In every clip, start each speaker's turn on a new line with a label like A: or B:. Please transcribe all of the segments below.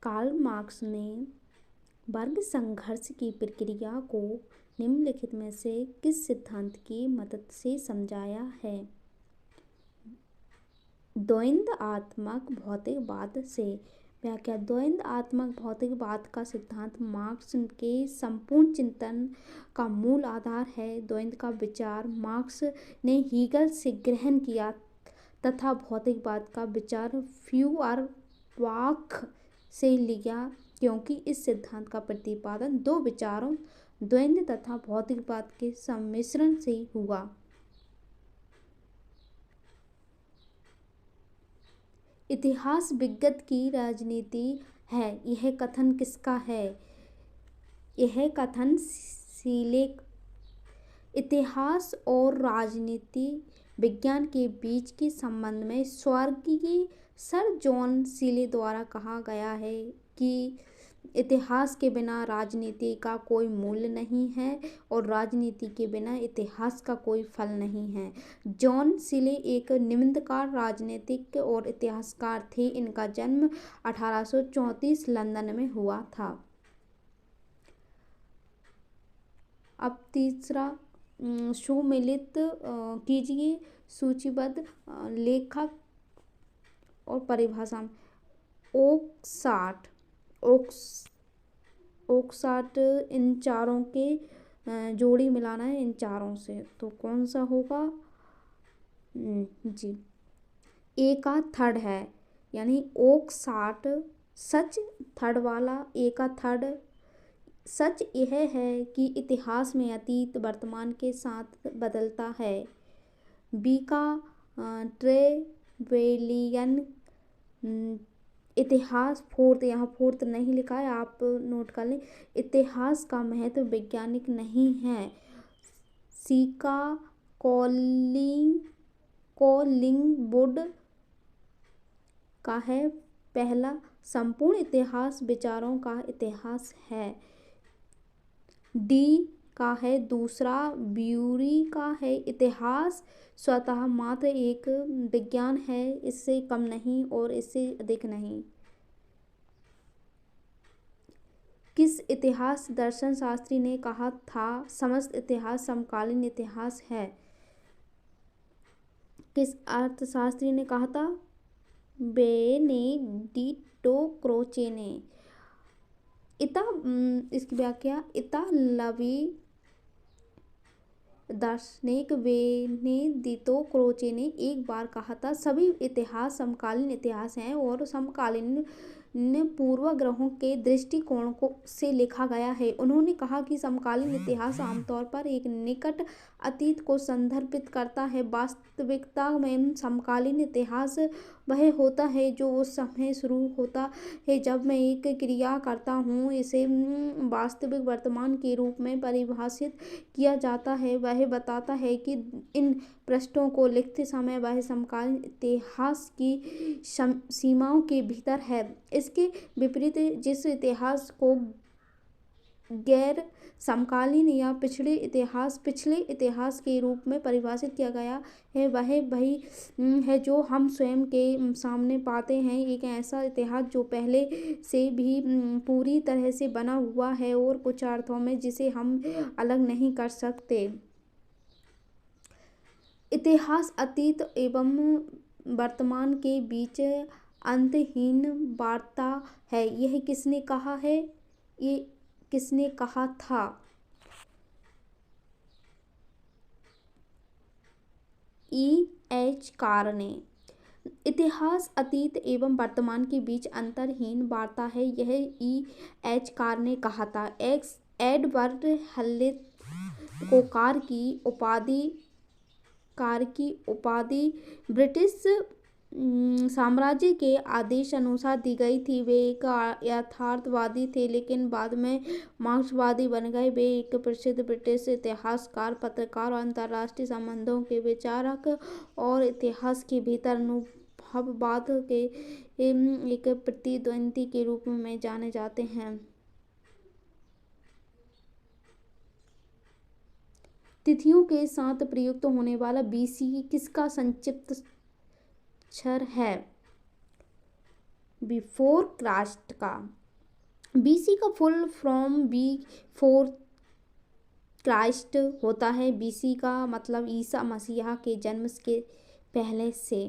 A: Karl Marx ने वर्ग संघर्ष की प्रक्रिया को निम्नलिखित में से किस सिद्धांत की मदद से समझाया है? द्वैधात्मक भौतिकवाद से व्याख्या। द्वैधात्मक भौतिकवाद का सिद्धांत मार्क्स के संपूर्ण चिंतन का मूल आधार है। द्वैध का विचार मार्क्स ने हीगल से ग्रहण किया तथा भौतिकवाद का विचार फ्यूअरबाख से लिया, क्योंकि इस सिद्धांत का प्रतिपादन दो विचारों द्वैध तथा भौतिकवाद के सम्मिश्रण से हुआ। इतिहास विगत की राजनीति है, यह कथन किसका है? यह कथन सीले। इतिहास और राजनीति विज्ञान के बीच के संबंध में स्वर्गीय सर जॉन सीले द्वारा कहा गया है कि इतिहास के बिना राजनीति का कोई मूल्य नहीं है और राजनीति के बिना इतिहास का कोई फल नहीं है। जॉन सीले एक निबंधकार, राजनीतिक और इतिहासकार थे। इनका जन्म 1834 लंदन में हुआ था। अब तीसरा, सुमेलित कीजिए सूचीबद्ध लेखक और परिभाषा। ओक्साट इन चारों के जोड़ी मिलाना है, इन चारों से, तो कौन सा होगा जी? ए का थर्ड है, यानी ओक्साट सच, थर्ड वाला ए का थर्ड। सच यह है कि इतिहास में अतीत वर्तमान के साथ बदलता है। बी का ट्रेवेलियन इतिहास, फोर्थ, यहाँ फोर्थ नहीं लिखा है, आप नोट कर लें। इतिहास का महत्व वैज्ञानिक नहीं है। सी का कॉलिंगवुड का है पहला, संपूर्ण इतिहास विचारों का इतिहास है। डी का है दूसरा, ब्यूरी का है इतिहास स्वतः मात्र एक विज्ञान है, इससे कम नहीं और इससे अधिक नहीं। किस इतिहास दर्शन शास्त्री ने कहा था समस्त इतिहास समकालीन इतिहास है? किस अर्थशास्त्री ने कहा था? बेनेडिक्टो क्रोचे ने। इसकी व्याख्या। इतालवी दार्शनिक बेनेडिक्टो क्रोचे ने एक बार कहा था, सभी इतिहास समकालीन इतिहास हैं और समकालीन पूर्वाग्रहों के दृष्टिकोण से लिखा गया है। उन्होंने कहा कि समकालीन इतिहास आमतौर पर एक निकट अतीत को संदर्भित करता है। वास्तविकता में समकालीन इतिहास वह होता है जो उस समय शुरू होता है जब मैं एक क्रिया करता हूँ। इसे वास्तविक वर्तमान के रूप में परिभाषित किया जाता है। वह बताता है कि इन पृष्ठों को लिखते समय वह समकालीन इतिहास की सीमाओं के भीतर है। इसके विपरीत जिस इतिहास को गैर समकालीन या पिछले इतिहास के रूप में परिभाषित किया गया है, वह वही है जो हम स्वयं के सामने पाते हैं। एक ऐसा इतिहास जो पहले से भी पूरी तरह से बना हुआ है और कुछ अर्थों में जिसे हम अलग नहीं कर सकते। इतिहास अतीत एवं वर्तमान के बीच अंतहीन वार्ता है। यह किसने कहा है? ये किसने कहा था? E.H. कार ने। इतिहास अतीत एवं वर्तमान के बीच अंतहीन वार्ता है, यह E.H. कार ने कहा था। एडवर्ड हलेट को कार की उपाधि ब्रिटिश साम्राज्य के आदेश अनुसार दी गई थी। वे एक यथार्थवादी थे लेकिन बाद में मार्क्सवादी बन गए। वे एक प्रसिद्ध ब्रिटिश इतिहासकार, पत्रकार, अंतर्राष्ट्रीय संबंधों के विचारक और इतिहास के भीतर अनुभववाद के एक प्रतिद्वंदी के रूप में जाने जाते हैं। तिथियों के साथ प्रयुक्त होने वाला BC किसका संक्षिप्त अक्षर है? बिफोर क्राइस्ट का। बीसी का फुल फ्रॉम बिफोर क्राइस्ट होता है। बीसी का मतलब ईसा मसीहा के जन्म के पहले से।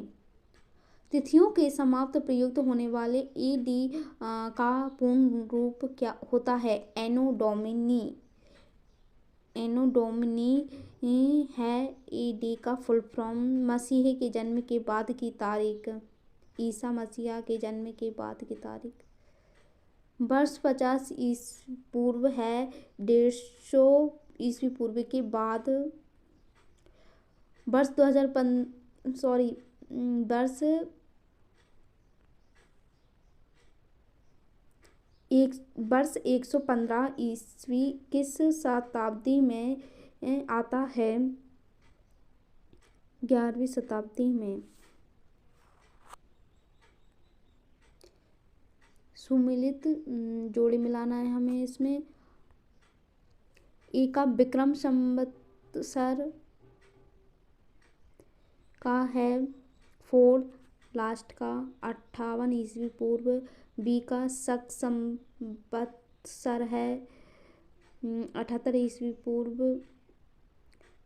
A: तिथियों के समाप्त प्रयुक्त होने वाले ईडी का पूर्ण रूप क्या होता है? एनो डोमिनी। एनो डोमिनी है ईडी का फुल फॉर्म। मसीह के जन्म के बाद की तारीख। ईसा मसीहा के जन्म के बाद की तारीख। वर्ष 50 ईस्वी पूर्व है। 150 ईस्वी पूर्व के बाद। वर्ष 2005 सॉरी वर्ष 115 ईस्वी किस शताब्दी में आता है? 11वीं शताब्दी में। सुमिलित जोड़ी मिलाना है हमें इसमें। ए का विक्रम संवत्सर का है 4 लास्ट का 58 ईस्वी पूर्व। बी का शक संवत्सर है 78 ईस्वी पूर्व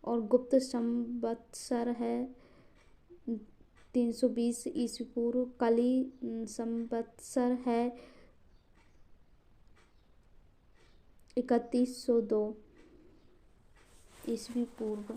A: और गुप्त संवत्सर है 320 ईस्वी पूर्व। कली संवत्सर है 3102 ईस्वी पूर्व।